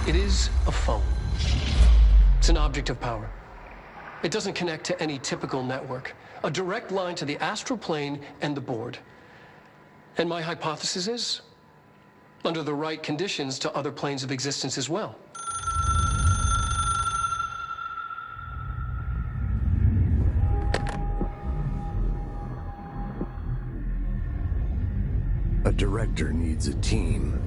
It is a phone. It's an object of power. It doesn't connect to any typical network. A direct line to the astral plane and the board. And my hypothesis is, under the right conditions, to other planes of existence as well. A director needs a team.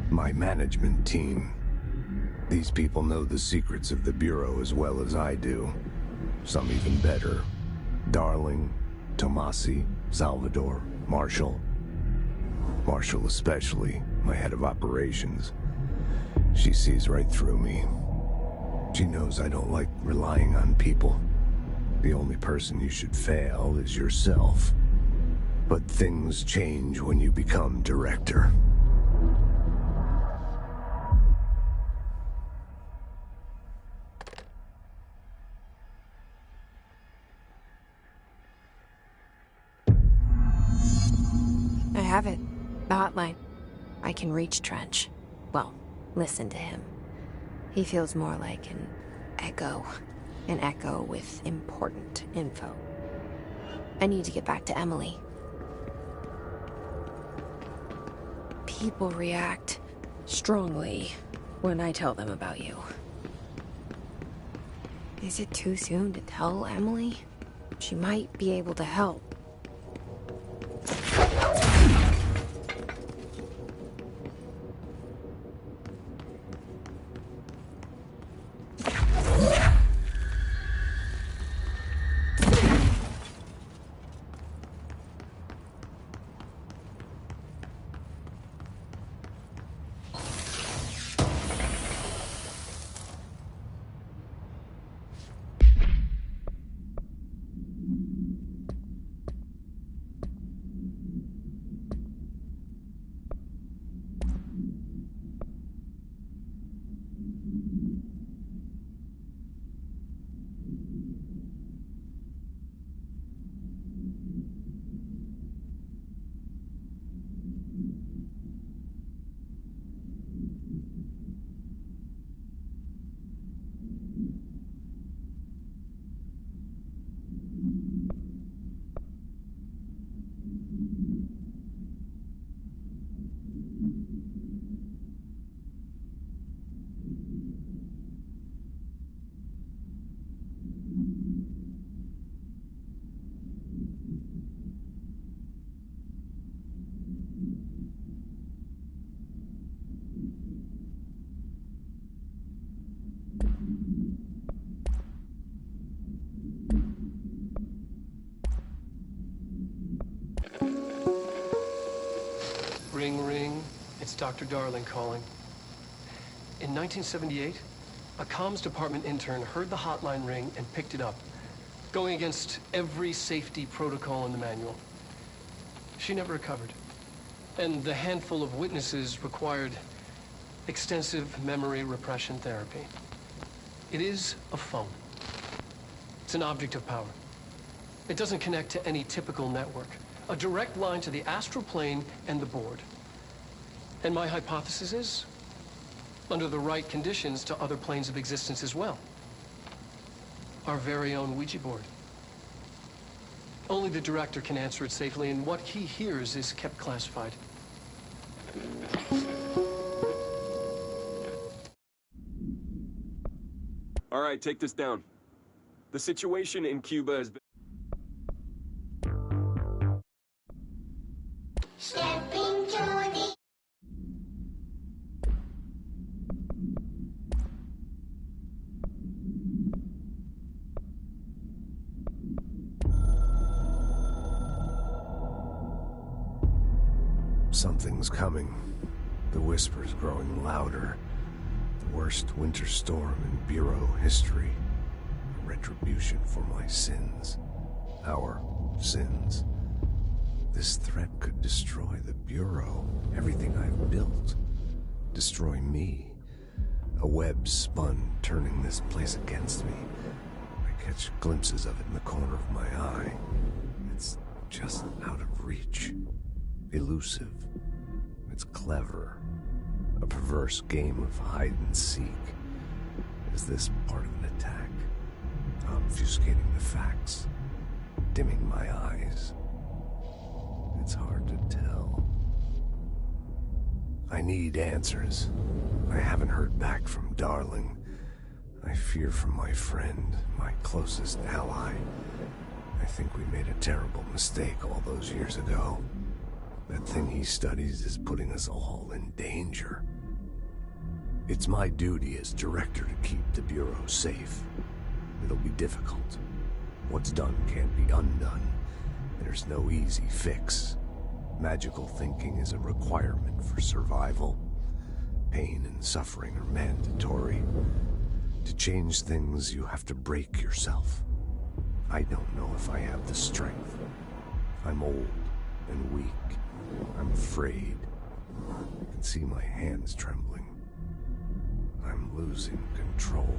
My management team. These people know the secrets of the Bureau as well as I do. Some even better. Darling, Tomasi, Salvador, Marshall. Marshall especially, my head of operations. She sees right through me. She knows I don't like relying on people. The only person you should fail is yourself. But things change when you become director. I have it. The hotline. I can reach Trench. Well, listen to him. He feels more like an echo. An echo with important info. I need to get back to Emily. People react strongly when I tell them about you. Is it too soon to tell Emily? She might be able to help. Ring, ring. It's Dr. Darling calling. In 1978, A comms department intern heard the hotline ring and picked it up, going against every safety protocol in the manual. She never recovered. And the handful of witnesses required extensive memory repression therapy. It is a phone. It's an object of power. It doesn't connect to any typical network. A direct line to the astral plane and the board. And my hypothesis is, under the right conditions, to other planes of existence as well. Our very own Ouija board. Only the director can answer it safely, and what he hears is kept classified. All right, take this down. The situation in Cuba has been... Stepping to the... Something's coming. The whispers growing louder. The worst winter storm in Bureau history. A retribution for my sins. Our sins. This threat could destroy the Bureau, everything I've built. Destroy me. A web spun, turning this place against me. I catch glimpses of it in the corner of my eye. It's just out of reach. Elusive. It's clever. A perverse game of hide and seek. Is this part of an attack? Obfuscating the facts. Dimming my eyes. It's hard to tell. I need answers. I haven't heard back from Darling. I fear for my friend, my closest ally. I think we made a terrible mistake all those years ago. That thing he studies is putting us all in danger. It's my duty as director to keep the Bureau safe. It'll be difficult. What's done can't be undone. There's no easy fix. Magical thinking is a requirement for survival. Pain and suffering are mandatory. To change things, you have to break yourself. I don't know if I have the strength. I'm old and weak. I'm afraid. I can see my hands trembling. I'm losing control.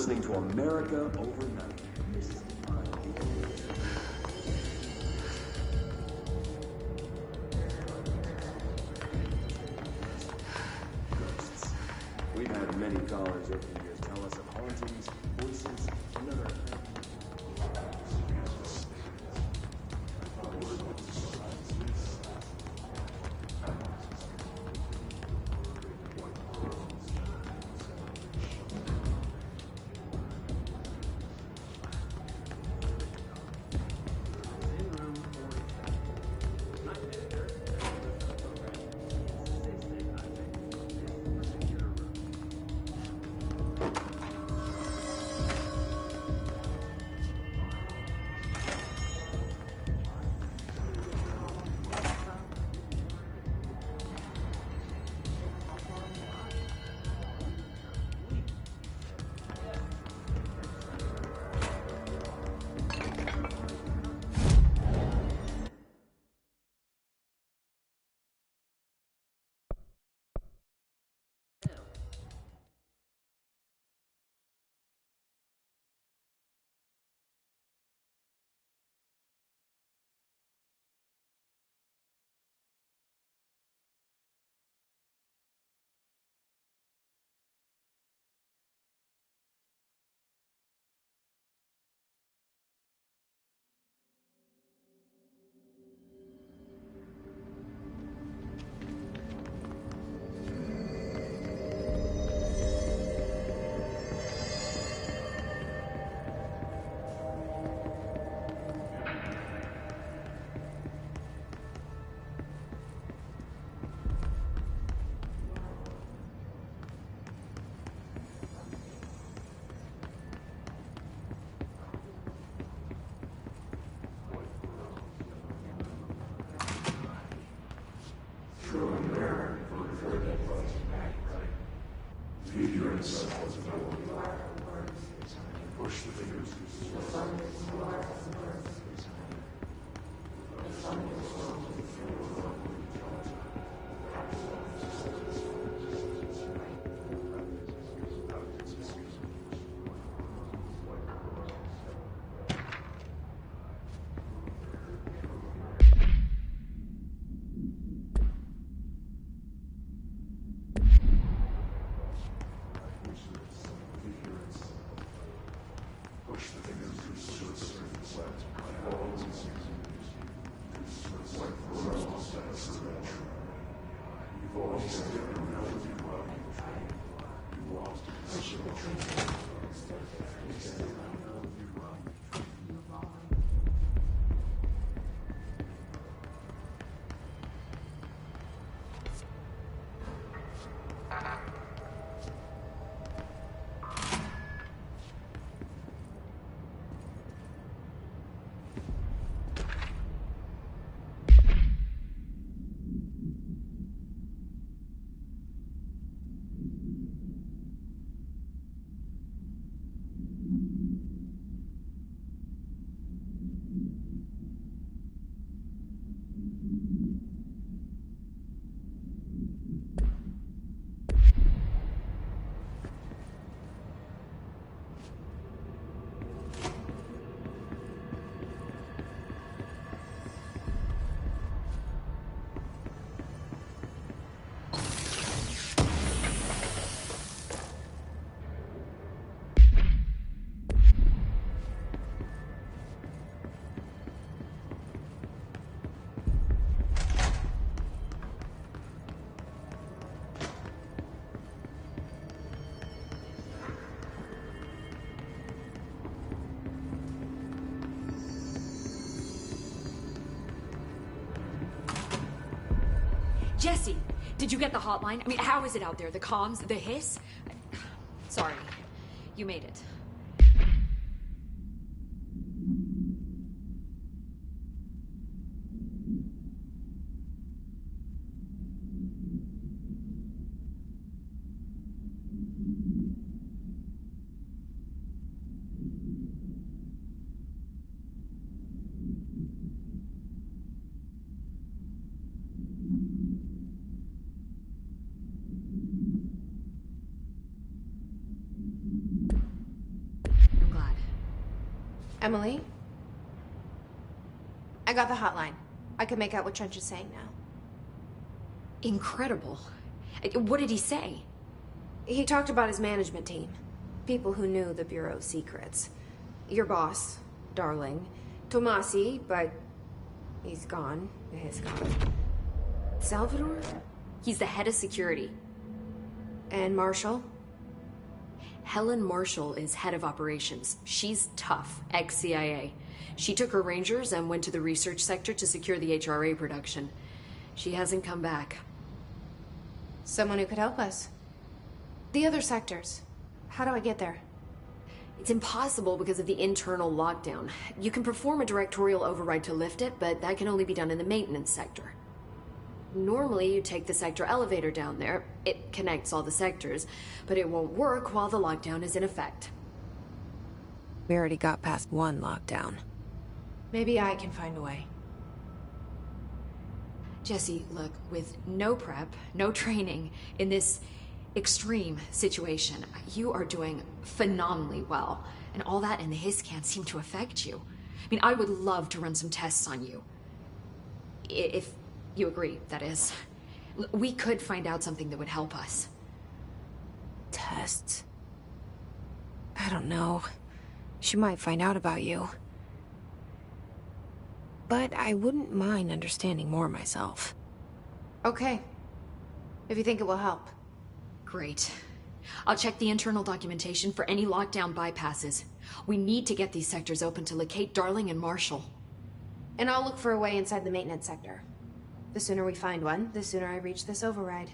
listening to America Overnight. Ghosts. We've had many callers over the years tell us of hauntings, voices, and other... Jesse, did you get the hotline? I mean, how is it out there? The comms, the hiss? Sorry, you made it. Emily? I got the hotline. I can make out what Trench is saying now. Incredible. What did he say? He talked about his management team. People who knew the Bureau's secrets. Your boss, Darling. Tomasi, but he's gone. He's gone. Salvador? He's the head of security. And Marshall? Helen Marshall is head of operations. She's tough, ex-CIA. She took her Rangers and went to the research sector to secure the HRA production. She hasn't come back. Someone who could help us. The other sectors. How do I get there? It's impossible because of the internal lockdown. You can perform a directorial override to lift it, but that can only be done in the maintenance sector. Normally, you take the sector elevator down there. It connects all the sectors, but it won't work while the lockdown is in effect. We already got past one lockdown. Maybe I can find a way. Jesse, look, with no prep, no training, in this extreme situation, you are doing phenomenally well. And all that and the hiss can't seem to affect you. I mean, I would love to run some tests on you. If you agree, that is. We could find out something that would help us. Tests? I don't know. She might find out about you. But I wouldn't mind understanding more myself. Okay. If you think it will help. Great. I'll check the internal documentation for any lockdown bypasses. We need to get these sectors open to locate Darling and Marshall. And I'll look for a way inside the maintenance sector. The sooner we find one, the sooner I reach this override.